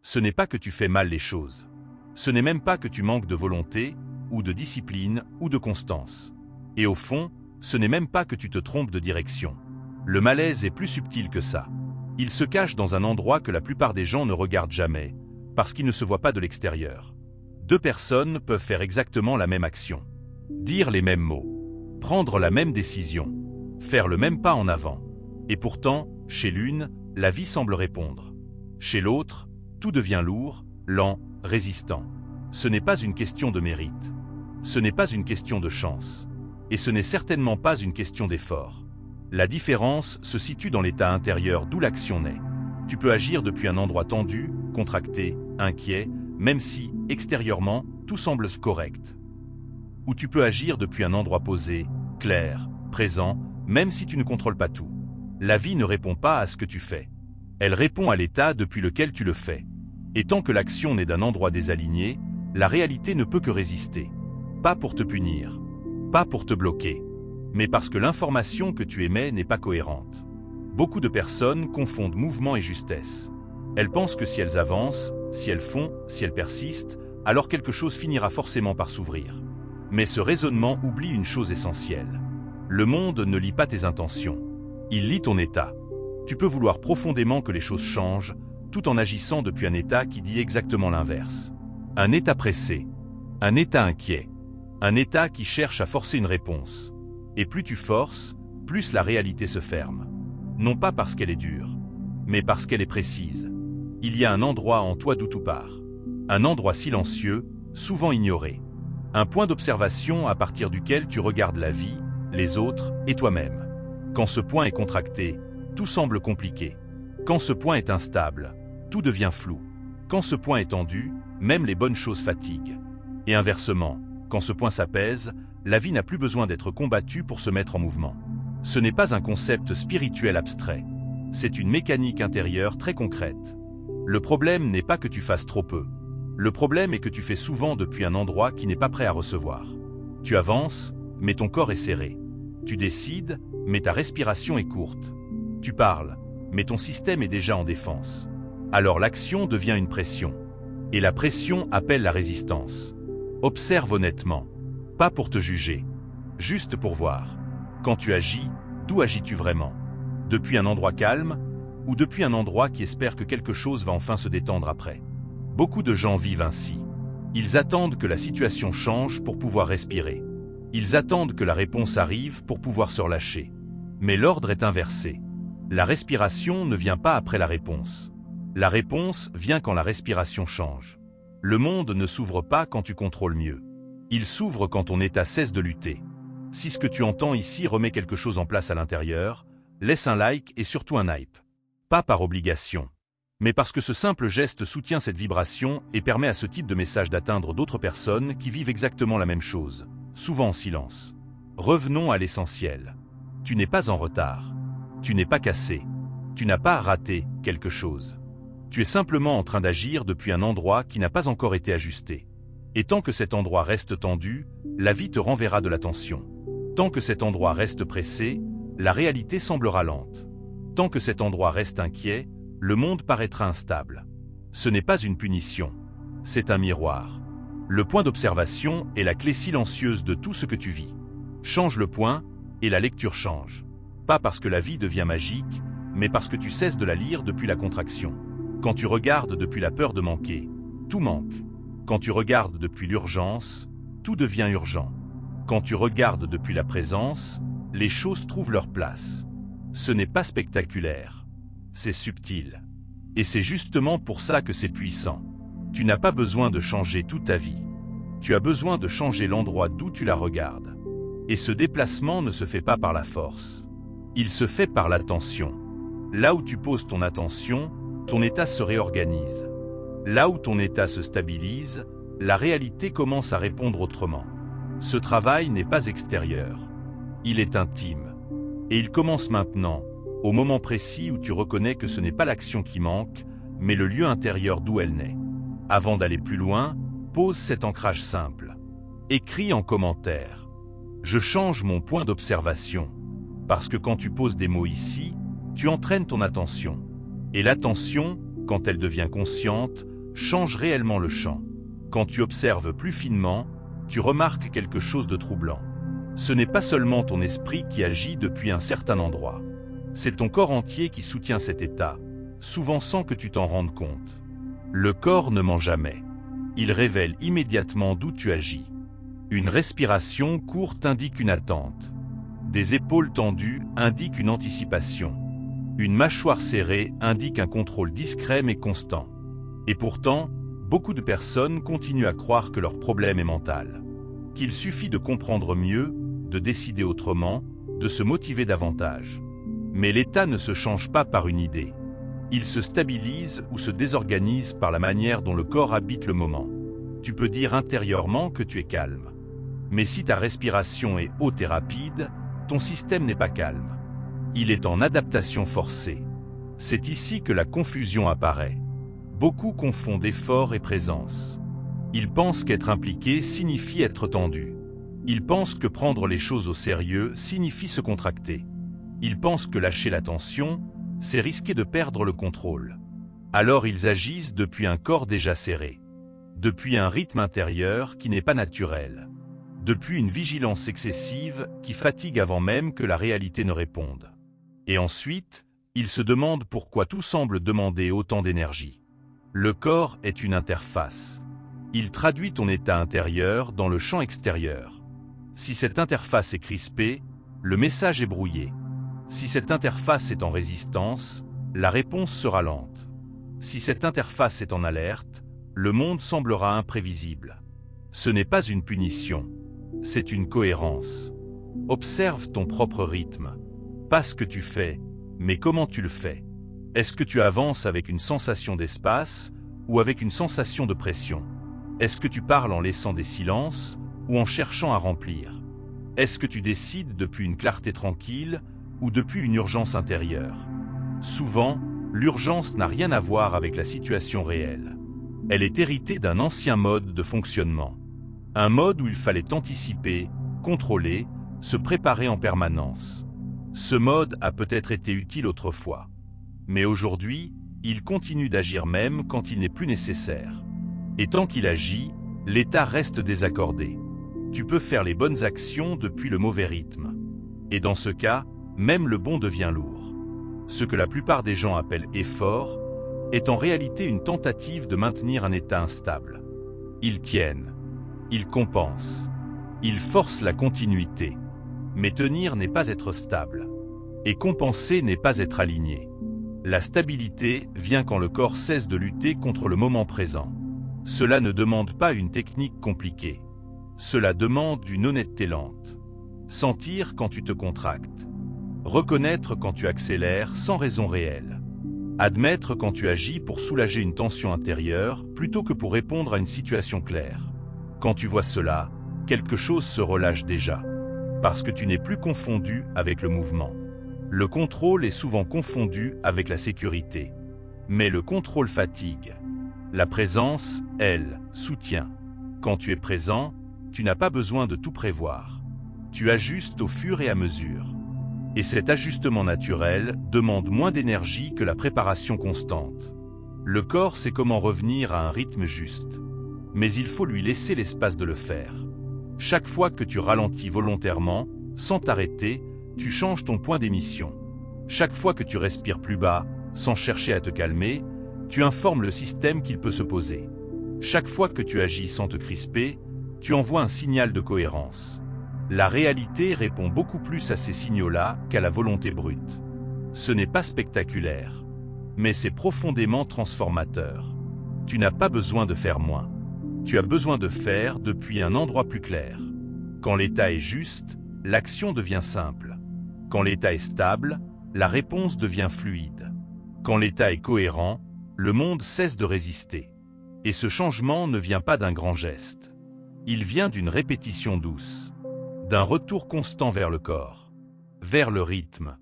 Ce n'est pas que tu fais mal les choses. Ce n'est même pas que tu manques de volonté, ou de discipline, ou de constance. Et au fond, ce n'est même pas que tu te trompes de direction. Le malaise est plus subtil que ça. Il se cache dans un endroit que la plupart des gens ne regardent jamais, parce qu'il ne se voit pas de l'extérieur. Deux personnes peuvent faire exactement la même action, dire les mêmes mots, prendre la même décision, faire le même pas en avant. Et pourtant, chez l'une, la vie semble répondre. Chez l'autre, tout devient lourd, lent, résistant. Ce n'est pas une question de mérite. Ce n'est pas une question de chance. Et ce n'est certainement pas une question d'effort. La différence se situe dans l'état intérieur d'où l'action naît. Tu peux agir depuis un endroit tendu, contracté, inquiet, même si, extérieurement, tout semble correct. Ou tu peux agir depuis un endroit posé, clair, présent, même si tu ne contrôles pas tout. La vie ne répond pas à ce que tu fais. Elle répond à l'état depuis lequel tu le fais. Et tant que l'action naît d'un endroit désaligné, la réalité ne peut que résister. Pas pour te punir, pas pour te bloquer, mais parce que l'information que tu émets n'est pas cohérente. Beaucoup de personnes confondent mouvement et justesse. Elles pensent que si elles avancent, si elles font, si elles persistent, alors quelque chose finira forcément par s'ouvrir. Mais ce raisonnement oublie une chose essentielle. Le monde ne lit pas tes intentions. Il lit ton état. Tu peux vouloir profondément que les choses changent, tout en agissant depuis un état qui dit exactement l'inverse. Un état pressé, un état inquiet, un état qui cherche à forcer une réponse. Et plus tu forces, plus la réalité se ferme. Non pas parce qu'elle est dure, mais parce qu'elle est précise. Il y a un endroit en toi d'où tout part. Un endroit silencieux, souvent ignoré. Un point d'observation à partir duquel tu regardes la vie, les autres et toi-même. Quand ce point est contracté, tout semble compliqué. Quand ce point est instable, tout devient flou. Quand ce point est tendu, même les bonnes choses fatiguent. Et inversement, quand ce point s'apaise, la vie n'a plus besoin d'être combattue pour se mettre en mouvement. Ce n'est pas un concept spirituel abstrait. C'est une mécanique intérieure très concrète. Le problème n'est pas que tu fasses trop peu. Le problème est que tu fais souvent depuis un endroit qui n'est pas prêt à recevoir. Tu avances, mais ton corps est serré. Tu décides, mais ta respiration est courte. Tu parles, mais ton système est déjà en défense. Alors l'action devient une pression. Et la pression appelle la résistance. Observe honnêtement. Pas pour te juger. Juste pour voir. Quand tu agis, d'où agis-tu vraiment? Depuis un endroit calme, ou depuis un endroit qui espère que quelque chose va enfin se détendre après? Beaucoup de gens vivent ainsi. Ils attendent que la situation change pour pouvoir respirer. Ils attendent que la réponse arrive pour pouvoir se relâcher. Mais l'ordre est inversé. La respiration ne vient pas après la réponse. La réponse vient quand la respiration change. Le monde ne s'ouvre pas quand tu contrôles mieux. Il s'ouvre quand ton état cesse de lutter. Si ce que tu entends ici remet quelque chose en place à l'intérieur, laisse un like et surtout un hype. Pas par obligation, mais parce que ce simple geste soutient cette vibration et permet à ce type de message d'atteindre d'autres personnes qui vivent exactement la même chose, souvent en silence. Revenons à l'essentiel. Tu n'es pas en retard. Tu n'es pas cassé. Tu n'as pas raté quelque chose. Tu es simplement en train d'agir depuis un endroit qui n'a pas encore été ajusté. Et tant que cet endroit reste tendu, la vie te renverra de l'attention. Tant que cet endroit reste pressé, la réalité semblera lente. Tant que cet endroit reste inquiet, le monde paraîtra instable. Ce n'est pas une punition, c'est un miroir. Le point d'observation est la clé silencieuse de tout ce que tu vis. Change le point, et la lecture change. Pas parce que la vie devient magique, mais parce que tu cesses de la lire depuis la contraction. Quand tu regardes depuis la peur de manquer, tout manque. Quand tu regardes depuis l'urgence, tout devient urgent. Quand tu regardes depuis la présence, les choses trouvent leur place. Ce n'est pas spectaculaire, c'est subtil. Et c'est justement pour ça que c'est puissant. Tu n'as pas besoin de changer toute ta vie. Tu as besoin de changer l'endroit d'où tu la regardes. Et ce déplacement ne se fait pas par la force. Il se fait par l'attention. Là où tu poses ton attention, ton état se réorganise. Là où ton état se stabilise, la réalité commence à répondre autrement. Ce travail n'est pas extérieur. Il est intime. Et il commence maintenant, au moment précis où tu reconnais que ce n'est pas l'action qui manque, mais le lieu intérieur d'où elle naît. Avant d'aller plus loin, pose cet ancrage simple. Écris en commentaire. Je change mon point d'observation. Parce que quand tu poses des mots ici, tu entraînes ton attention. Et l'attention, quand elle devient consciente, change réellement le champ. Quand tu observes plus finement, tu remarques quelque chose de troublant. Ce n'est pas seulement ton esprit qui agit depuis un certain endroit. C'est ton corps entier qui soutient cet état, souvent sans que tu t'en rendes compte. Le corps ne ment jamais. Il révèle immédiatement d'où tu agis. Une respiration courte indique une attente. Des épaules tendues indiquent une anticipation. Une mâchoire serrée indique un contrôle discret mais constant. Et pourtant, beaucoup de personnes continuent à croire que leur problème est mental. Qu'il suffit de comprendre mieux, de décider autrement, de se motiver davantage. Mais l'état ne se change pas par une idée. Il se stabilise ou se désorganise par la manière dont le corps habite le moment. Tu peux dire intérieurement que tu es calme. Mais si ta respiration est haute et rapide, ton système n'est pas calme. Il est en adaptation forcée. C'est ici que la confusion apparaît. Beaucoup confondent effort et présence. Ils pensent qu'être impliqué signifie être tendu. Ils pensent que prendre les choses au sérieux signifie se contracter. Ils pensent que lâcher la tension, c'est risquer de perdre le contrôle. Alors ils agissent depuis un corps déjà serré. Depuis un rythme intérieur qui n'est pas naturel. Depuis une vigilance excessive qui fatigue avant même que la réalité ne réponde. Et ensuite, ils se demandent pourquoi tout semble demander autant d'énergie. Le corps est une interface. Il traduit ton état intérieur dans le champ extérieur. Si cette interface est crispée, le message est brouillé. Si cette interface est en résistance, la réponse sera lente. Si cette interface est en alerte, le monde semblera imprévisible. Ce n'est pas une punition, c'est une cohérence. Observe ton propre rythme. Pas ce que tu fais, mais comment tu le fais. Est-ce que tu avances avec une sensation d'espace ou avec une sensation de pression? Est-ce que tu parles en laissant des silences ou en cherchant à remplir? Est-ce que tu décides depuis une clarté tranquille ou depuis une urgence intérieure? Souvent, l'urgence n'a rien à voir avec la situation réelle. Elle est héritée d'un ancien mode de fonctionnement. Un mode où il fallait anticiper, contrôler, se préparer en permanence. Ce mode a peut-être été utile autrefois. Mais aujourd'hui, il continue d'agir même quand il n'est plus nécessaire. Et tant qu'il agit, l'état reste désaccordé. Tu peux faire les bonnes actions depuis le mauvais rythme. Et dans ce cas, même le bon devient lourd. Ce que la plupart des gens appellent effort est en réalité une tentative de maintenir un état instable. Ils tiennent, ils compensent, ils forcent la continuité. Mais tenir n'est pas être stable. Et compenser n'est pas être aligné. La stabilité vient quand le corps cesse de lutter contre le moment présent. Cela ne demande pas une technique compliquée. Cela demande une honnêteté lente. Sentir quand tu te contractes. Reconnaître quand tu accélères sans raison réelle. Admettre quand tu agis pour soulager une tension intérieure plutôt que pour répondre à une situation claire. Quand tu vois cela, quelque chose se relâche déjà. Parce que tu n'es plus confondu avec le mouvement. Le contrôle est souvent confondu avec la sécurité. Mais le contrôle fatigue. La présence, elle, soutient. Quand tu es présent, tu n'as pas besoin de tout prévoir. Tu ajustes au fur et à mesure. Et cet ajustement naturel demande moins d'énergie que la préparation constante. Le corps sait comment revenir à un rythme juste. Mais il faut lui laisser l'espace de le faire. Chaque fois que tu ralentis volontairement, sans t'arrêter, tu changes ton point d'émission. Chaque fois que tu respires plus bas, sans chercher à te calmer, tu informes le système qu'il peut se poser. Chaque fois que tu agis sans te crisper, tu envoies un signal de cohérence. La réalité répond beaucoup plus à ces signaux-là qu'à la volonté brute. Ce n'est pas spectaculaire, mais c'est profondément transformateur. Tu n'as pas besoin de faire moins. Tu as besoin de faire depuis un endroit plus clair. Quand l'état est juste, l'action devient simple. Quand l'état est stable, la réponse devient fluide. Quand l'état est cohérent, le monde cesse de résister. Et ce changement ne vient pas d'un grand geste. Il vient d'une répétition douce, d'un retour constant vers le corps, vers le rythme,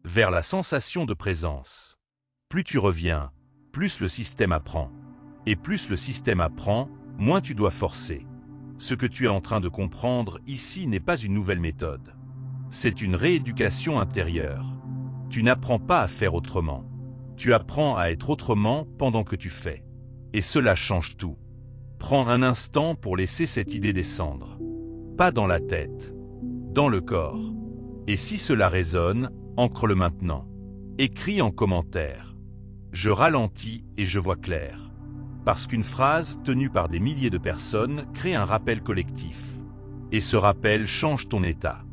vers la sensation de présence. Plus tu reviens, plus le système apprend. Et plus le système apprend, moins tu dois forcer. Ce que tu es en train de comprendre ici n'est pas une nouvelle méthode. C'est une rééducation intérieure. Tu n'apprends pas à faire autrement. Tu apprends à être autrement pendant que tu fais. Et cela change tout. Prends un instant pour laisser cette idée descendre. Pas dans la tête, dans le corps. Et si cela résonne, ancre-le maintenant. Écris en commentaire. Je ralentis et je vois clair. Parce qu'une phrase tenue par des milliers de personnes crée un rappel collectif. Et ce rappel change ton état.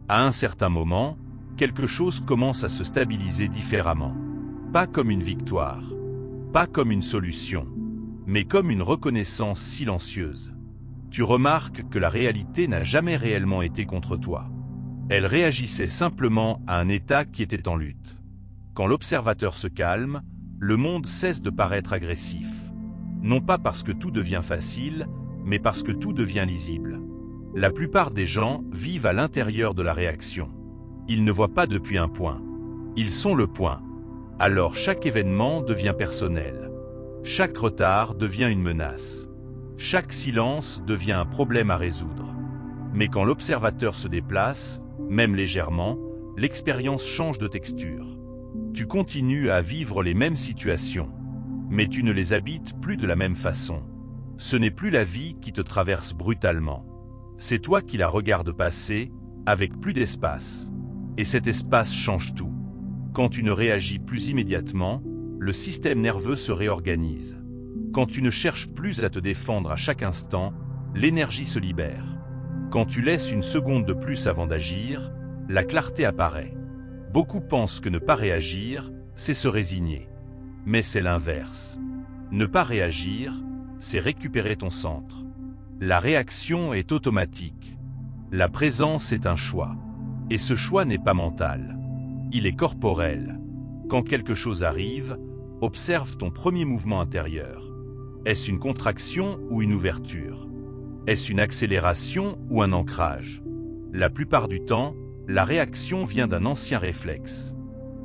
À un certain moment, quelque chose commence à se stabiliser différemment. Pas comme une victoire, pas comme une solution, mais comme une reconnaissance silencieuse. Tu remarques que la réalité n'a jamais réellement été contre toi. Elle réagissait simplement à un état qui était en lutte. Quand l'observateur se calme, le monde cesse de paraître agressif. Non pas parce que tout devient facile, mais parce que tout devient lisible. La plupart des gens vivent à l'intérieur de la réaction. Ils ne voient pas depuis un point. Ils sont le point. Alors chaque événement devient personnel. Chaque retard devient une menace. Chaque silence devient un problème à résoudre. Mais quand l'observateur se déplace, même légèrement, l'expérience change de texture. Tu continues à vivre les mêmes situations, mais tu ne les habites plus de la même façon. Ce n'est plus la vie qui te traverse brutalement. C'est toi qui la regardes passer, avec plus d'espace. Et cet espace change tout. Quand tu ne réagis plus immédiatement, le système nerveux se réorganise. Quand tu ne cherches plus à te défendre à chaque instant, l'énergie se libère. Quand tu laisses une seconde de plus avant d'agir, la clarté apparaît. Beaucoup pensent que ne pas réagir, c'est se résigner. Mais c'est l'inverse. Ne pas réagir, c'est récupérer ton centre. La réaction est automatique. La présence est un choix. Et ce choix n'est pas mental. Il est corporel. Quand quelque chose arrive, observe ton premier mouvement intérieur. Est-ce une contraction ou une ouverture? Est-ce une accélération ou un ancrage? La plupart du temps, la réaction vient d'un ancien réflexe,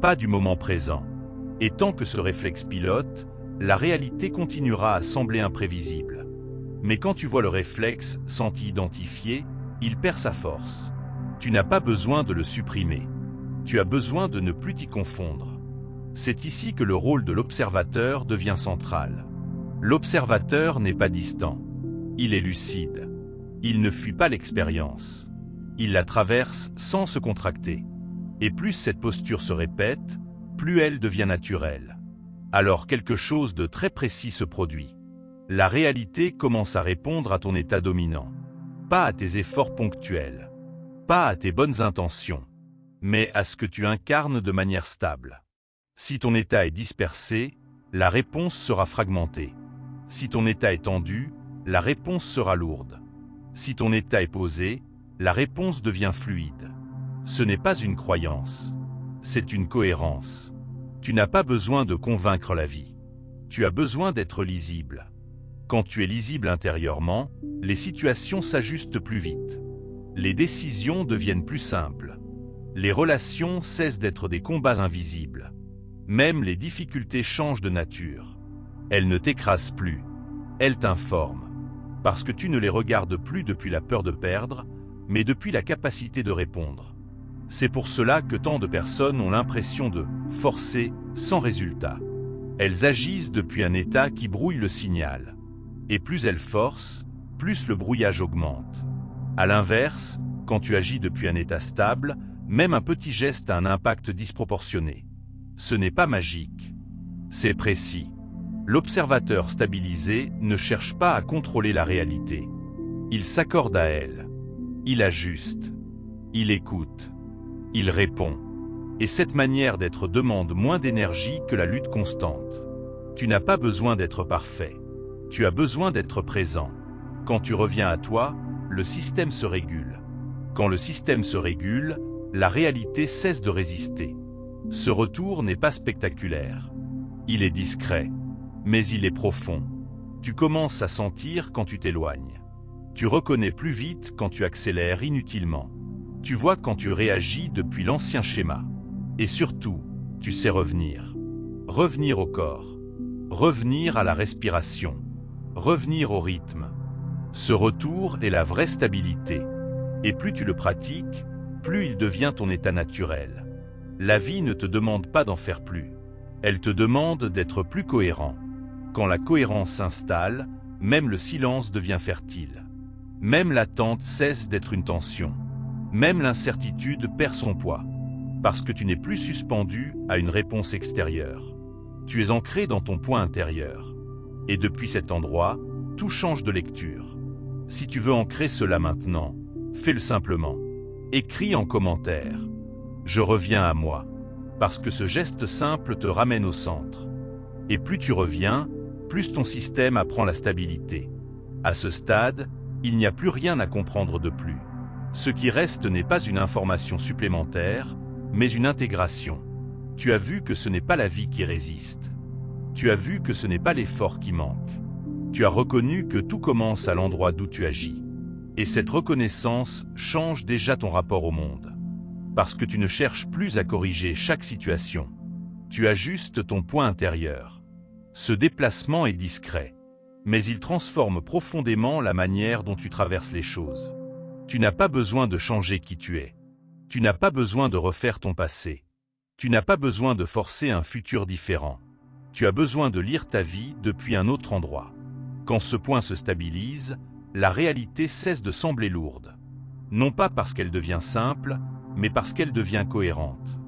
pas du moment présent. Et tant que ce réflexe pilote, la réalité continuera à sembler imprévisible. Mais quand tu vois le réflexe sans t'y identifier, il perd sa force. Tu n'as pas besoin de le supprimer. Tu as besoin de ne plus t'y confondre. C'est ici que le rôle de l'observateur devient central. L'observateur n'est pas distant. Il est lucide. Il ne fuit pas l'expérience. Il la traverse sans se contracter. Et plus cette posture se répète, plus elle devient naturelle. Alors quelque chose de très précis se produit. La réalité commence à répondre à ton état dominant. Pas à tes efforts ponctuels. Pas à tes bonnes intentions. Mais à ce que tu incarnes de manière stable. Si ton état est dispersé, la réponse sera fragmentée. Si ton état est tendu, la réponse sera lourde. Si ton état est posé, la réponse devient fluide. Ce n'est pas une croyance, c'est une cohérence. Tu n'as pas besoin de convaincre la vie. Tu as besoin d'être lisible. Quand tu es lisible intérieurement, les situations s'ajustent plus vite. Les décisions deviennent plus simples. Les relations cessent d'être des combats invisibles. Même les difficultés changent de nature. Elles ne t'écrasent plus. Elles t'informent. Parce que tu ne les regardes plus depuis la peur de perdre, mais depuis la capacité de répondre. C'est pour cela que tant de personnes ont l'impression de forcer sans résultat. Elles agissent depuis un état qui brouille le signal. Et plus elles forcent, plus le brouillage augmente. À l'inverse, quand tu agis depuis un état stable, même un petit geste a un impact disproportionné. Ce n'est pas magique. C'est précis. L'observateur stabilisé ne cherche pas à contrôler la réalité. Il s'accorde à elle. Il ajuste. Il écoute. Il répond. Et cette manière d'être demande moins d'énergie que la lutte constante. Tu n'as pas besoin d'être parfait. Tu as besoin d'être présent. Quand tu reviens à toi, le système se régule. Quand le système se régule, la réalité cesse de résister. Ce retour n'est pas spectaculaire. Il est discret, mais il est profond. Tu commences à sentir quand tu t'éloignes. Tu reconnais plus vite quand tu accélères inutilement. Tu vois quand tu réagis depuis l'ancien schéma. Et surtout, tu sais revenir. Revenir au corps. Revenir à la respiration. Revenir au rythme. Ce retour est la vraie stabilité. Et plus tu le pratiques, plus il devient ton état naturel. La vie ne te demande pas d'en faire plus. Elle te demande d'être plus cohérent. Quand la cohérence s'installe, même le silence devient fertile. Même l'attente cesse d'être une tension. Même l'incertitude perd son poids. Parce que tu n'es plus suspendu à une réponse extérieure. Tu es ancré dans ton point intérieur. Et depuis cet endroit, tout change de lecture. Si tu veux ancrer cela maintenant, fais-le simplement. Écris en commentaire. Je reviens à moi. Parce que ce geste simple te ramène au centre. Et plus tu reviens, plus ton système apprend la stabilité. À ce stade, il n'y a plus rien à comprendre de plus. Ce qui reste n'est pas une information supplémentaire, mais une intégration. Tu as vu que ce n'est pas la vie qui résiste. Tu as vu que ce n'est pas l'effort qui manque. Tu as reconnu que tout commence à l'endroit d'où tu agis. Et cette reconnaissance change déjà ton rapport au monde. Parce que tu ne cherches plus à corriger chaque situation. Tu ajustes ton point intérieur. Ce déplacement est discret, mais il transforme profondément la manière dont tu traverses les choses. Tu n'as pas besoin de changer qui tu es. Tu n'as pas besoin de refaire ton passé. Tu n'as pas besoin de forcer un futur différent. Tu as besoin de lire ta vie depuis un autre endroit. Quand ce point se stabilise, la réalité cesse de sembler lourde. Non pas parce qu'elle devient simple, mais parce qu'elle devient cohérente.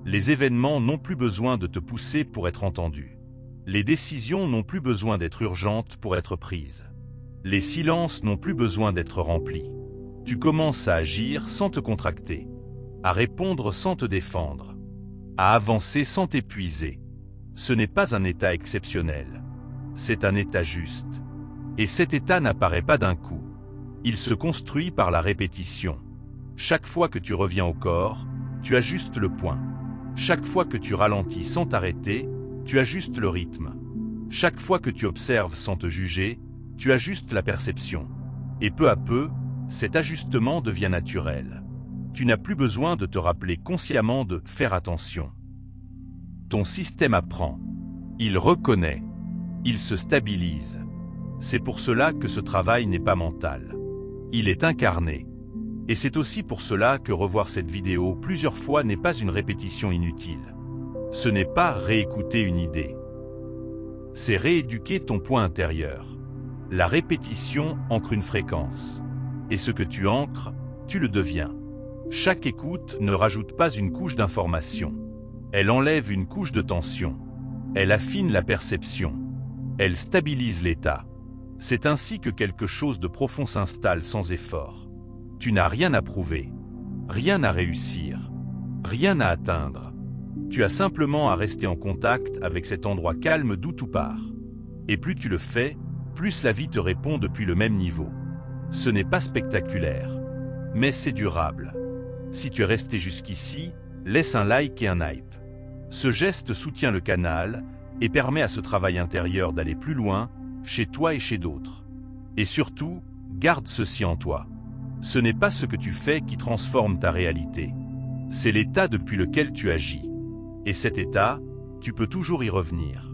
Les événements n'ont plus besoin de te pousser pour être entendus. Les décisions n'ont plus besoin d'être urgentes pour être prises. Les silences n'ont plus besoin d'être remplis. Tu commences à agir sans te contracter, à répondre sans te défendre, à avancer sans t'épuiser. Ce n'est pas un état exceptionnel, c'est un état juste. Et cet état n'apparaît pas d'un coup. Il se construit par la répétition. Chaque fois que tu reviens au corps, tu ajustes le point. Chaque fois que tu ralentis sans t'arrêter, tu ajustes le rythme. Chaque fois que tu observes sans te juger, tu ajustes la perception. Et peu à peu, cet ajustement devient naturel. Tu n'as plus besoin de te rappeler consciemment de faire attention. Ton système apprend. Il reconnaît. Il se stabilise. C'est pour cela que ce travail n'est pas mental. Il est incarné. Et c'est aussi pour cela que revoir cette vidéo plusieurs fois n'est pas une répétition inutile. Ce n'est pas réécouter une idée. C'est rééduquer ton point intérieur. La répétition ancre une fréquence. Et ce que tu ancres, tu le deviens. Chaque écoute ne rajoute pas une couche d'information. Elle enlève une couche de tension. Elle affine la perception. Elle stabilise l'état. C'est ainsi que quelque chose de profond s'installe sans effort. Tu n'as rien à prouver, rien à réussir, rien à atteindre. Tu as simplement à rester en contact avec cet endroit calme d'où tout part. Et plus tu le fais, plus la vie te répond depuis le même niveau. Ce n'est pas spectaculaire, mais c'est durable. Si tu es resté jusqu'ici, laisse un like et un hype. Ce geste soutient le canal et permet à ce travail intérieur d'aller plus loin, chez toi et chez d'autres. Et surtout, garde ceci en toi. Ce n'est pas ce que tu fais qui transforme ta réalité. C'est l'état depuis lequel tu agis. Et cet état, tu peux toujours y revenir.